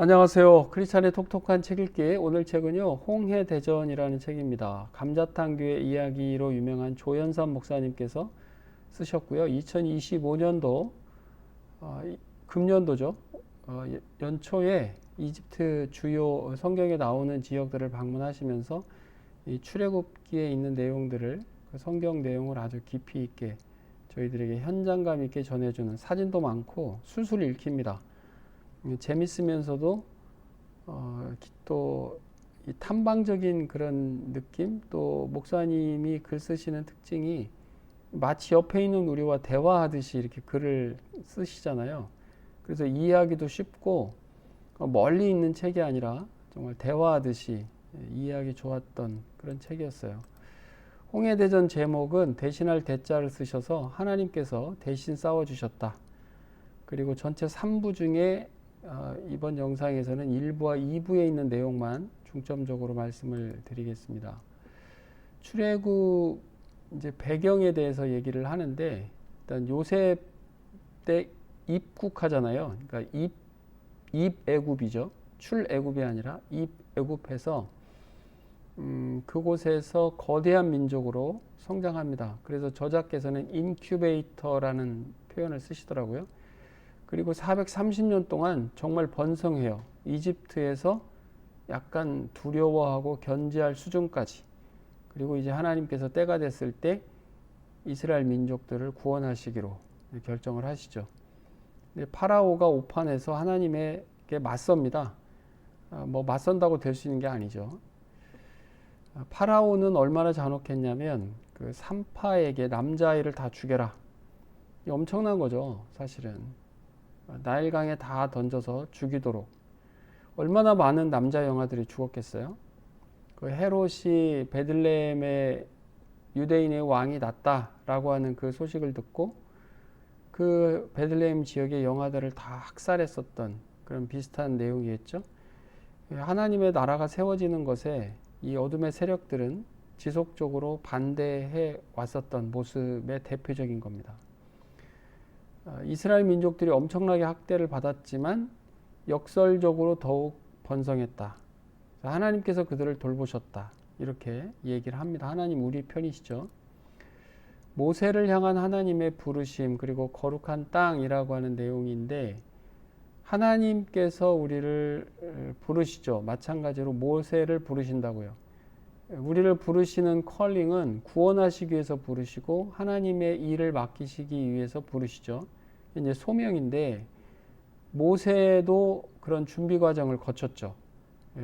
안녕하세요. 크리스찬의 톡톡한 책 읽기. 오늘 책은요, 홍해대전이라는 책입니다. 감자탕 교회 이야기로 유명한 조연삼 목사님께서 쓰셨고요. 2025년도 금년도죠. 연초에 이집트 주요 성경에 나오는 지역들을 방문하시면서 이 출애굽기에 있는 내용들을, 그 성경 내용을 아주 깊이 있게 저희들에게 현장감 있게 전해주는, 사진도 많고 술술 읽힙니다. 재밌으면서도 또 이 탐방적인 그런 느낌, 또 목사님이 글 쓰시는 특징이 마치 옆에 있는 우리와 대화하듯이 이렇게 글을 쓰시잖아요. 그래서 이해하기도 쉽고 멀리 있는 책이 아니라 정말 대화하듯이 이해하기 좋았던 그런 책이었어요. 홍해대전 제목은 대신할 대자를 쓰셔서 하나님께서 대신 싸워주셨다. 그리고 전체 3부 중에 이번 영상에서는 1부와 2부에 있는 내용만 중점적으로 말씀을 드리겠습니다. 출애굽 이제 배경에 대해서 얘기를 하는데, 일단 요셉 때 입국하잖아요. 그러니까 입애굽이죠. 출애굽이 아니라 입애굽해서 그곳에서 거대한 민족으로 성장합니다. 그래서 저자께서는 인큐베이터라는 표현을 쓰시더라고요. 그리고 430년 동안 정말 번성해요. 이집트에서 약간 두려워하고 견제할 수준까지. 그리고 이제 하나님께서 때가 됐을 때 이스라엘 민족들을 구원하시기로 결정을 하시죠. 근데 파라오가 오판해서 하나님에게 맞섭니다. 뭐 맞선다고 될 수 있는 게 아니죠. 파라오는 얼마나 잔혹했냐면 그 산파에게 남자아이를 다 죽여라. 엄청난 거죠, 사실은. 나일강에 다 던져서 죽이도록. 얼마나 많은 남자 영아들이 죽었겠어요. 그 헤롯이 베들레헴의 유대인의 왕이 났다라고 하는 그 소식을 듣고 그 베들레헴 지역의 영아들을 다 학살했었던 그런 비슷한 내용이겠죠. 하나님의 나라가 세워지는 것에 이 어둠의 세력들은 지속적으로 반대해 왔었던 모습의 대표적인 겁니다. 이스라엘 민족들이 엄청나게 학대를 받았지만 역설적으로 더욱 번성했다. 하나님께서 그들을 돌보셨다. 이렇게 얘기를 합니다. 하나님 우리 편이시죠. 모세를 향한 하나님의 부르심, 그리고 거룩한 땅이라고 하는 내용인데, 하나님께서 우리를 부르시죠. 마찬가지로 모세를 부르신다고요. 우리를 부르시는 컬링은 구원하시기 위해서 부르시고 하나님의 일을 맡기시기 위해서 부르시죠. 이제 소명인데, 모세도 그런 준비 과정을 거쳤죠.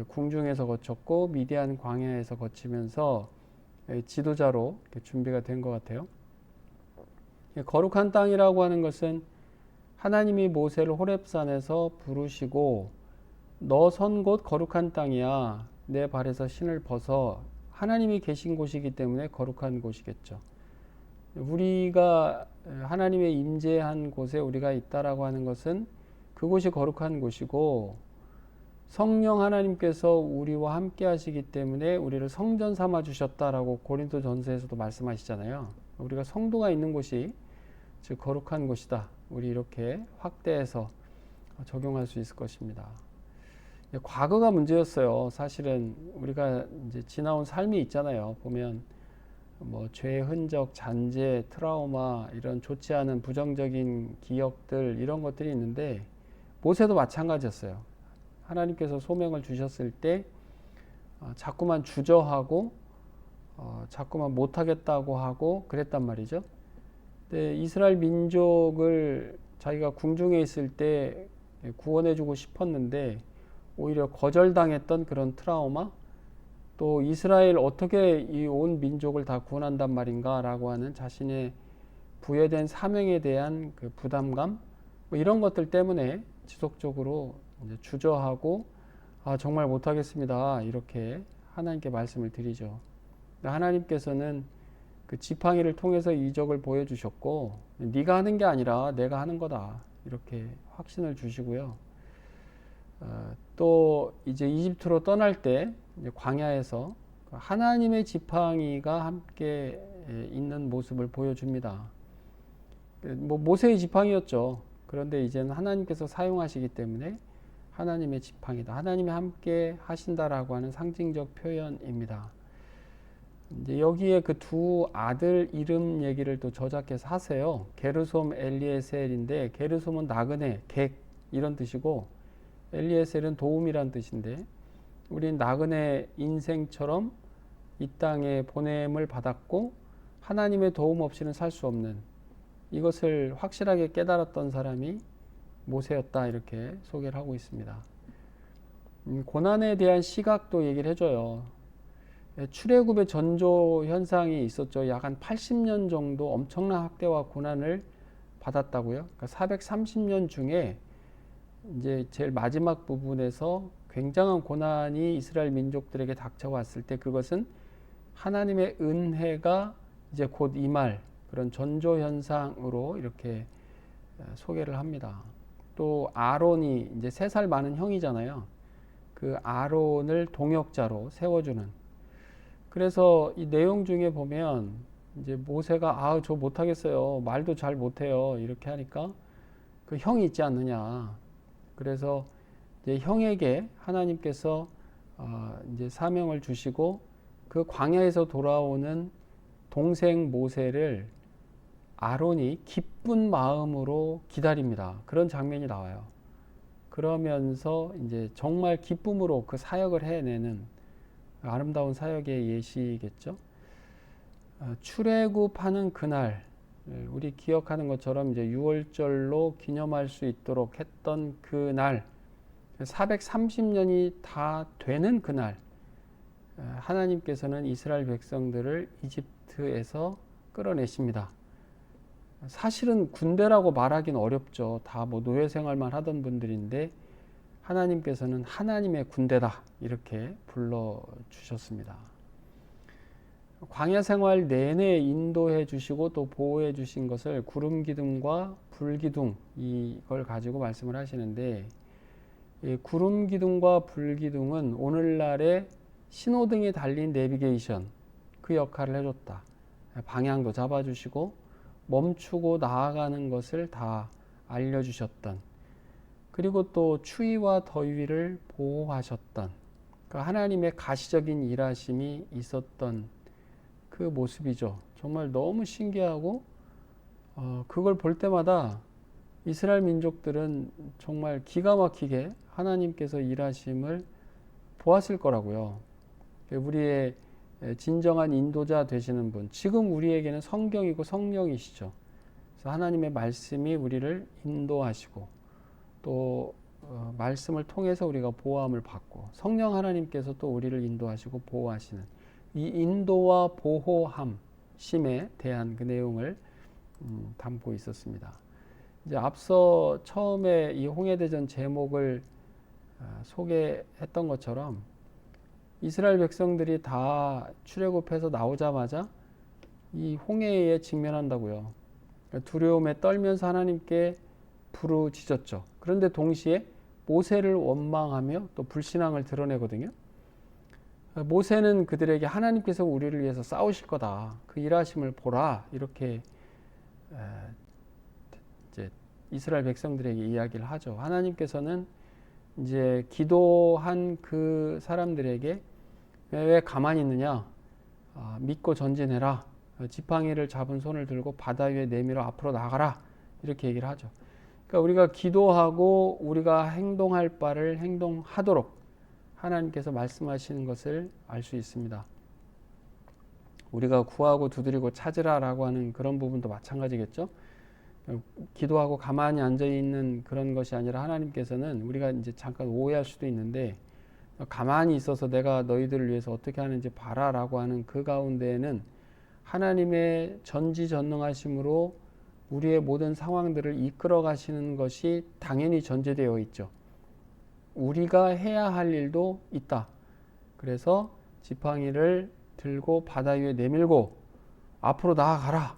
궁중에서 거쳤고 미디안 광야에서 거치면서 지도자로 준비가 된 것 같아요. 거룩한 땅이라고 하는 것은 하나님이 모세를 호렙산에서 부르시고 너 선 곳 거룩한 땅이야. 내 발에서 신을 벗어. 하나님이 계신 곳이기 때문에 거룩한 곳이겠죠. 우리가 하나님의 임재한 곳에 우리가 있다라고 하는 것은 그곳이 거룩한 곳이고, 성령 하나님께서 우리와 함께 하시기 때문에 우리를 성전 삼아 주셨다라고 고린도전서에서도 말씀하시잖아요. 우리가 성도가 있는 곳이 즉 거룩한 곳이다. 우리 이렇게 확대해서 적용할 수 있을 것입니다. 과거가 문제였어요. 사실은 우리가 이제 지나온 삶이 있잖아요. 보면 뭐 죄의 흔적, 잔재, 트라우마, 이런 좋지 않은 부정적인 기억들, 이런 것들이 있는데 모세도 마찬가지였어요. 하나님께서 소명을 주셨을 때 자꾸만 주저하고 자꾸만 못하겠다고 하고 그랬단 말이죠. 근데 이스라엘 민족을 자기가 궁중에 있을 때 구원해주고 싶었는데 오히려 거절당했던 그런 트라우마, 또 이스라엘 어떻게 이 온 민족을 다 구원한단 말인가 라고 하는 자신의 부여된 사명에 대한 그 부담감, 뭐 이런 것들 때문에 지속적으로 이제 주저하고 정말 못하겠습니다 이렇게 하나님께 말씀을 드리죠. 하나님께서는 그 지팡이를 통해서 이적을 보여주셨고, 네가 하는 게 아니라 내가 하는 거다 이렇게 확신을 주시고요. 또 이제 이집트로 떠날 때 이제 광야에서 하나님의 지팡이가 함께 있는 모습을 보여줍니다. 뭐 모세의 지팡이였죠. 그런데 이제는 하나님께서 사용하시기 때문에 하나님의 지팡이다. 하나님이 함께 하신다라고 하는 상징적 표현입니다. 이제 여기에 그 두 아들 이름 얘기를 또 저자께서 하세요. 게르솜 엘리에셀인데, 게르솜은 나그네, 객 이런 뜻이고, 엘리에셀은 도움이란 뜻인데, 우린 나그네 인생처럼 이 땅에 보냄을 받았고 하나님의 도움 없이는 살 수 없는, 이것을 확실하게 깨달았던 사람이 모세였다, 이렇게 소개를 하고 있습니다. 고난에 대한 시각도 얘기를 해줘요. 출애굽의 전조 현상이 있었죠. 약 한 80년 정도 엄청난 학대와 고난을 받았다고요. 그러니까 430년 중에 이제 제일 마지막 부분에서 굉장한 고난이 이스라엘 민족들에게 닥쳐왔을 때, 그것은 하나님의 은혜가 이제 곧 임할 그런 전조 현상으로 이렇게 소개를 합니다. 또 아론이 이제 3살 많은 형이잖아요. 그 아론을 동역자로 세워주는. 그래서 이 내용 중에 보면 이제 모세가 저 못하겠어요, 말도 잘 못해요, 이렇게 하니까 그 형이 있지 않느냐. 그래서 이제 형에게 하나님께서 이제 사명을 주시고, 그 광야에서 돌아오는 동생 모세를 아론이 기쁜 마음으로 기다립니다. 그런 장면이 나와요. 그러면서 이제 정말 기쁨으로 그 사역을 해내는 아름다운 사역의 예시겠죠. 출애굽하는 그날, 우리 기억하는 것처럼 이제 6월절로 기념할 수 있도록 했던 그날, 430년이 다 되는 그날, 하나님께서는 이스라엘 백성들을 이집트에서 끌어내십니다. 사실은 군대라고 말하기는 어렵죠. 다 뭐 노예 생활만 하던 분들인데 하나님께서는 하나님의 군대다, 이렇게 불러주셨습니다. 광야 생활 내내 인도해 주시고 또 보호해 주신 것을 구름 기둥과 불 기둥, 이걸 가지고 말씀을 하시는데, 구름 기둥과 불 기둥은 오늘날의 신호등이 달린 내비게이션, 그 역할을 해줬다. 방향도 잡아주시고 멈추고 나아가는 것을 다 알려주셨던, 그리고 또 추위와 더위를 보호하셨던, 그 하나님의 가시적인 일하심이 있었던 그 모습이죠. 정말 너무 신기하고, 그걸 볼 때마다 이스라엘 민족들은 정말 기가 막히게 하나님께서 일하심을 보았을 거라고요. 우리의 진정한 인도자 되시는 분, 지금 우리에게는 성경이고 성령이시죠. 그래서 하나님의 말씀이 우리를 인도하시고, 또 말씀을 통해서 우리가 보호함을 받고, 성령 하나님께서 또 우리를 인도하시고 보호하시는 이 인도와 보호함심에 대한 그 내용을 담고 있었습니다. 이제 앞서 처음에 이 홍해대전 제목을 소개했던 것처럼 이스라엘 백성들이 다 출애굽해서 나오자마자 이 홍해에 직면한다고요. 두려움에 떨면서 하나님께 부르짖었죠. 그런데 동시에 모세를 원망하며 또 불신앙을 드러내거든요. 모세는 그들에게 하나님께서 우리를 위해서 싸우실 거다, 그 일하심을 보라, 이렇게 이제 이스라엘 백성들에게 이야기를 하죠. 하나님께서는 이제 기도한 그 사람들에게 왜 가만히 있느냐, 믿고 전진해라, 지팡이를 잡은 손을 들고 바다 위에 내밀어 앞으로 나가라, 이렇게 얘기를 하죠. 그러니까 우리가 기도하고 우리가 행동할 바를 행동하도록 하나님께서 말씀하시는 것을 알 수 있습니다. 우리가 구하고 두드리고 찾으라라고 하는 그런 부분도 마찬가지겠죠. 기도하고 가만히 앉아 있는 그런 것이 아니라, 하나님께서는 우리가 이제 잠깐 오해할 수도 있는데, 가만히 있어서 내가 너희들을 위해서 어떻게 하는지 봐라라고 하는 그 가운데에는 하나님의 전지전능하심으로 우리의 모든 상황들을 이끌어 가시는 것이 당연히 전제되어 있죠. 우리가 해야 할 일도 있다. 그래서 지팡이를 들고 바다 위에 내밀고 앞으로 나아가라.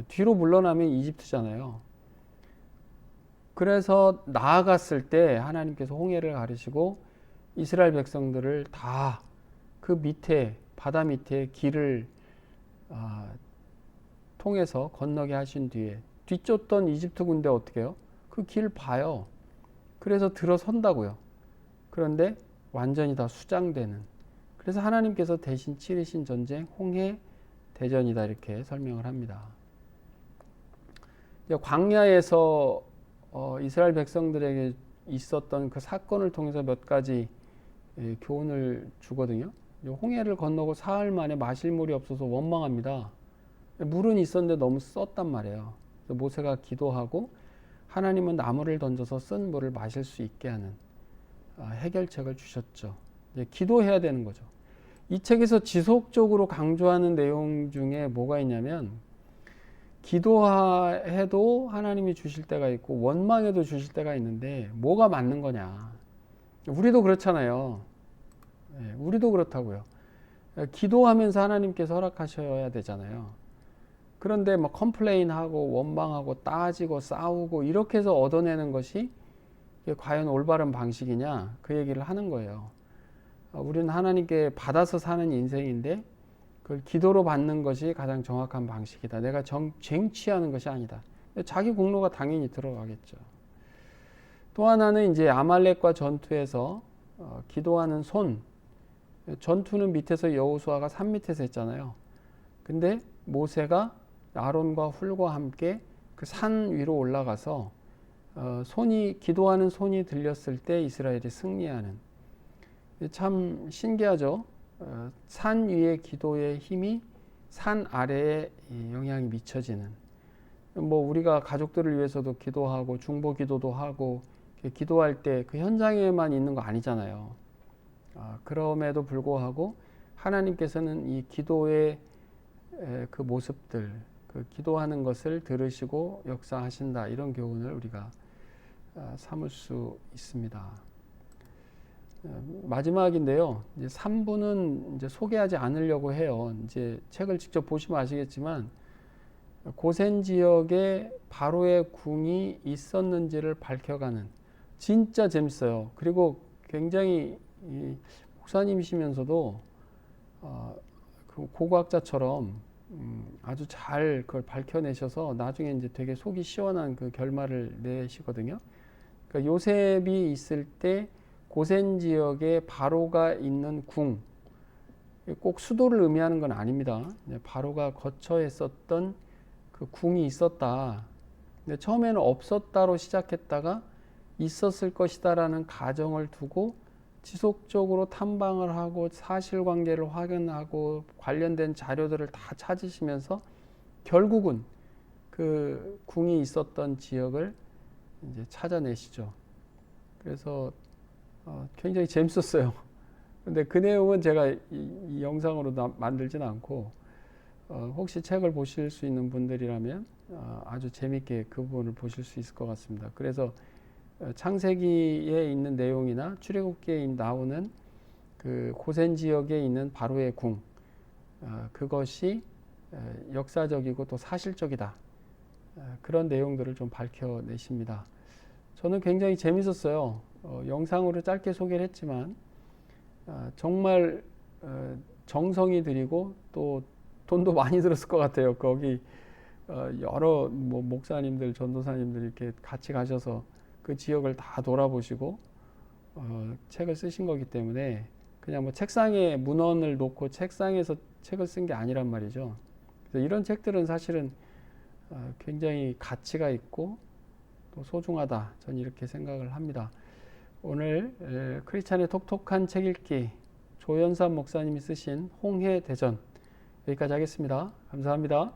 뒤로 물러나면 이집트잖아요. 그래서 나아갔을 때 하나님께서 홍해를 가르시고 이스라엘 백성들을 다 그 밑에, 바다 밑에 길을 통해서 건너게 하신 뒤에, 뒤쫓던 이집트 군대 어떻게 해요? 그 길 봐요. 그래서 들어선다고요. 그런데 완전히 다 수장되는. 그래서 하나님께서 대신 치르신 전쟁 홍해 대전이다 이렇게 설명을 합니다. 광야에서 이스라엘 백성들에게 있었던 그 사건을 통해서 몇 가지 교훈을 주거든요. 홍해를 건너고 사흘 만에 마실 물이 없어서 원망합니다. 물은 있었는데 너무 썼단 말이에요. 모세가 기도하고 하나님은 나무를 던져서 쓴 물을 마실 수 있게 하는 해결책을 주셨죠. 기도해야 되는 거죠. 이 책에서 지속적으로 강조하는 내용 중에 뭐가 있냐면 기도해도 하나님이 주실 때가 있고 원망해도 주실 때가 있는데 뭐가 맞는 거냐. 우리도 그렇잖아요. 우리도 그렇다고요. 기도하면서 하나님께서 허락하셔야 되잖아요. 그런데 막 컴플레인하고 원망하고 따지고 싸우고 이렇게 해서 얻어내는 것이 과연 올바른 방식이냐 그 얘기를 하는 거예요. 우리는 하나님께 받아서 사는 인생인데 그걸 기도로 받는 것이 가장 정확한 방식이다. 내가 쟁취하는 것이 아니다. 자기 공로가 당연히 들어가겠죠. 또 하나는 이제 아말렉과 전투에서 기도하는 손. 전투는 밑에서 여호수아가 산 밑에서 했잖아요. 근데 모세가 아론과 훌과 함께 그 산 위로 올라가서 기도하는 손이 들렸을 때 이스라엘이 승리하는. 참 신기하죠. 산 위의 기도의 힘이 산 아래에 영향이 미쳐지는. 우리가 가족들을 위해서도 기도하고 중보 기도도 하고 기도할 때 그 현장에만 있는 거 아니잖아요. 그럼에도 불구하고 하나님께서는 이 기도의 그 모습들, 그 기도하는 것을 들으시고 역사하신다. 이런 교훈을 우리가 삼을 수 있습니다. 마지막인데요. 이제 3부는 이제 소개하지 않으려고 해요. 이제 책을 직접 보시면 아시겠지만 고센 지역에 바로의 궁이 있었는지를 밝혀가는 진짜 재밌어요. 그리고 굉장히 목사님이시면서도 그 고고학자처럼 아주 잘 그걸 밝혀내셔서 나중에 이제 되게 속이 시원한 그 결말을 내시거든요. 그러니까 요셉이 있을 때 고센 지역에 바로가 있는 궁, 꼭 수도를 의미하는 건 아닙니다. 바로가 거처했었던 그 궁이 있었다. 근데 처음에는 없었다로 시작했다가 있었을 것이다라는 가정을 두고 지속적으로 탐방을 하고 사실관계를 확인하고 관련된 자료들을 다 찾으시면서 결국은 그 궁이 있었던 지역을 이제 찾아내시죠. 그래서 굉장히 재밌었어요. 근데 그 내용은 제가 이 영상으로 만들진 않고 혹시 책을 보실 수 있는 분들이라면 아주 재밌게 그 부분을 보실 수 있을 것 같습니다. 그래서 창세기에 있는 내용이나 출애굽기에 나오는 그 고센 지역에 있는 바로의 궁, 그것이 역사적이고 또 사실적이다. 그런 내용들을 좀 밝혀내십니다. 저는 굉장히 재밌었어요. 영상으로 짧게 소개를 했지만 정말 정성이 들이고 또 돈도 많이 들었을 것 같아요. 거기 여러 목사님들, 전도사님들 이렇게 같이 가셔서 그 지역을 다 돌아보시고 책을 쓰신 거기 때문에 그냥 책상에 문헌을 놓고 책상에서 책을 쓴 게 아니란 말이죠. 그래서 이런 책들은 사실은 굉장히 가치가 있고 또 소중하다. 저는 이렇게 생각을 합니다. 오늘 크리스찬의 톡톡한 책 읽기 조연삼 목사님이 쓰신 홍해 대전 여기까지 하겠습니다. 감사합니다.